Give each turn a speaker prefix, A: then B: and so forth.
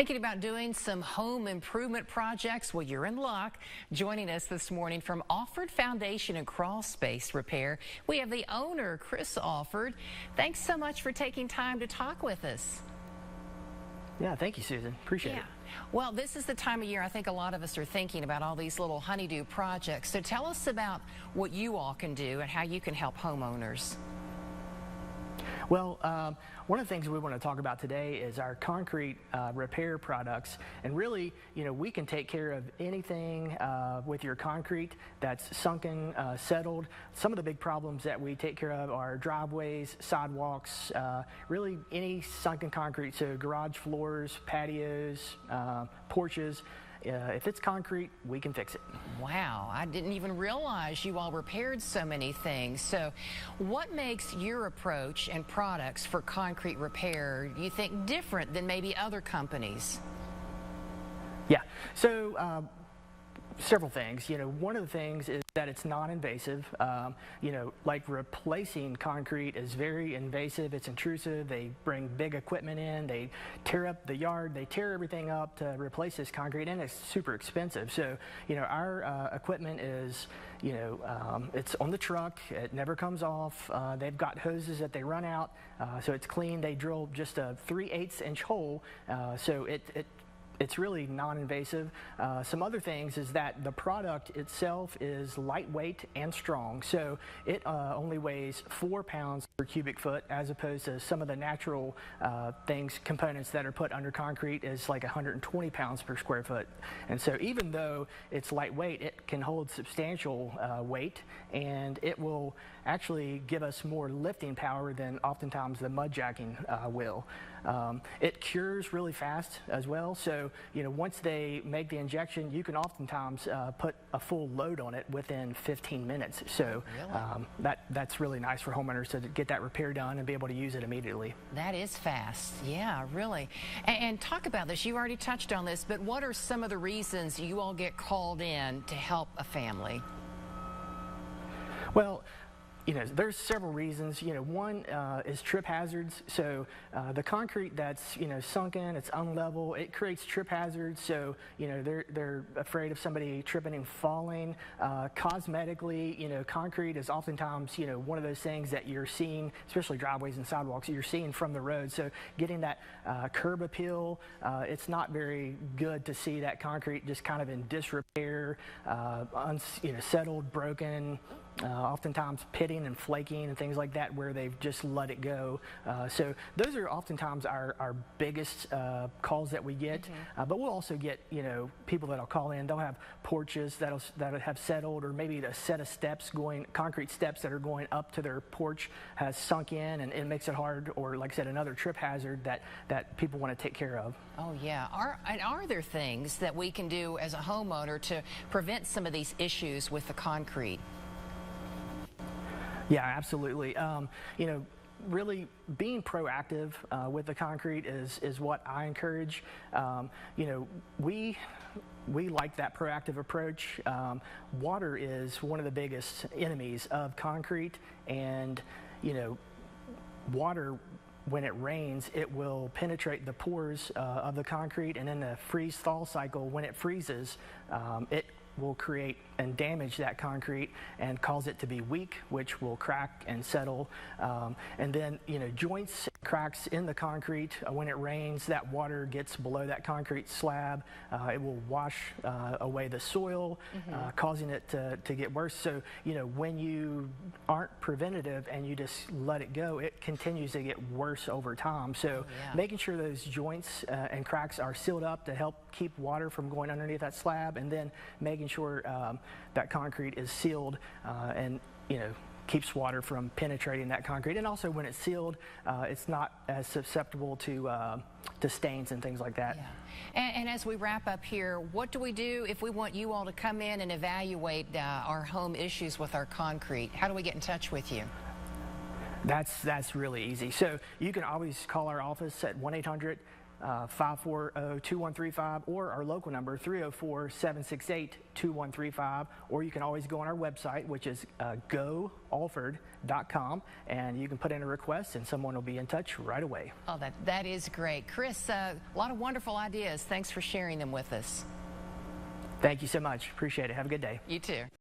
A: Thinking about doing some home improvement projects? Well, you're in luck. Joining us this morning from Alford Foundation and Crawl Space Repair, we have the owner, Chris Alford. Thanks so much for taking time to talk with us.
B: Yeah, thank you, Susan. Appreciate it.
A: Well, this is the time of year I think a lot of us are thinking about all these little honeydew projects. So tell us about what you all can do and how you can help homeowners.
B: Well, one of the things we want to talk about today is our concrete repair products. And really, we can take care of anything with your concrete that's sunken, settled. Some of the big problems that we take care of are driveways, sidewalks, really any sunken concrete, so garage floors, patios, porches. If it's concrete, we can fix it.
A: Wow, I didn't even realize you all repaired so many things. So what makes your approach and products for concrete repair, you think, different than maybe other companies?
B: Yeah, so several things. One of the things is that it's non-invasive. Like replacing concrete is very invasive. It's intrusive. They bring big equipment in. They tear up the yard. They tear everything up to replace this concrete, and it's super expensive. So, our equipment is, it's on the truck. It never comes off. They've got hoses that they run out, so it's clean. They drill just a 3/8 inch hole, so it's really non-invasive. Some other things is that the product itself is lightweight and strong. So it only weighs 4 pounds per cubic foot, as opposed to some of the natural components that are put under concrete is like 120 pounds per square foot. And so even though it's lightweight, it can hold substantial weight, and it will actually give us more lifting power than oftentimes the mud jacking will. It cures really fast as well. So, once they make the injection, you can oftentimes put a full load on it within 15 minutes. So
A: really?
B: That's really nice for homeowners to get that repair done and be able to use it immediately.
A: That is fast. Yeah, really. And talk about this. You already touched on this, but what are some of the reasons you all get called in to help a family?
B: Well, there's several reasons. One is trip hazards. So the concrete that's, sunken, it's unlevel, it creates trip hazards. So, they're afraid of somebody tripping and falling. Cosmetically, concrete is oftentimes, one of those things that you're seeing, especially driveways and sidewalks, you're seeing from the road. So getting that curb appeal, it's not very good to see that concrete just kind of in disrepair, settled, broken, oftentimes pitting and flaking and things like that where they've just let it go. So those are oftentimes our biggest calls that we get. But we'll also get people that'll call in. They'll have porches that'll have settled, or maybe a set of steps concrete steps that are going up to their porch has sunk in, and it makes it hard, or like I said, another trip hazard that people want to take care of.
A: Oh yeah. Are there things that we can do as a homeowner to prevent some of these issues with the concrete?
B: Yeah, absolutely. Really being proactive with the concrete is what I encourage. We like that proactive approach. Water is one of the biggest enemies of concrete, and water, when it rains, it will penetrate the pores of the concrete, and in the freeze-thaw cycle, when it freezes, it will create and damage that concrete and cause it to be weak, which will crack and settle. And then, joints, cracks in the concrete, when it rains, that water gets below that concrete slab. It will wash away the soil, causing it to get worse. So, when you aren't preventative and you just let it go, it continues to get worse over time. So making sure those joints and cracks are sealed up to help keep water from going underneath that slab, and then making sure that concrete is sealed and keeps water from penetrating that concrete. And also, when it's sealed, it's not as susceptible to stains and things like that.
A: Yeah. And as we wrap up here, what do we do if we want you all to come in and evaluate our home issues with our concrete? How do we get in touch with you?
B: That's really easy. So you can always call our office at 1-800 540-2135, or our local number 304-768-2135, or you can always go on our website, which is goalford.com, and you can put in a request and someone will be in touch right away.
A: Oh, that is great. Chris, a lot of wonderful ideas. Thanks for sharing them with us.
B: Thank you so much. Appreciate it. Have a good day.
A: You too.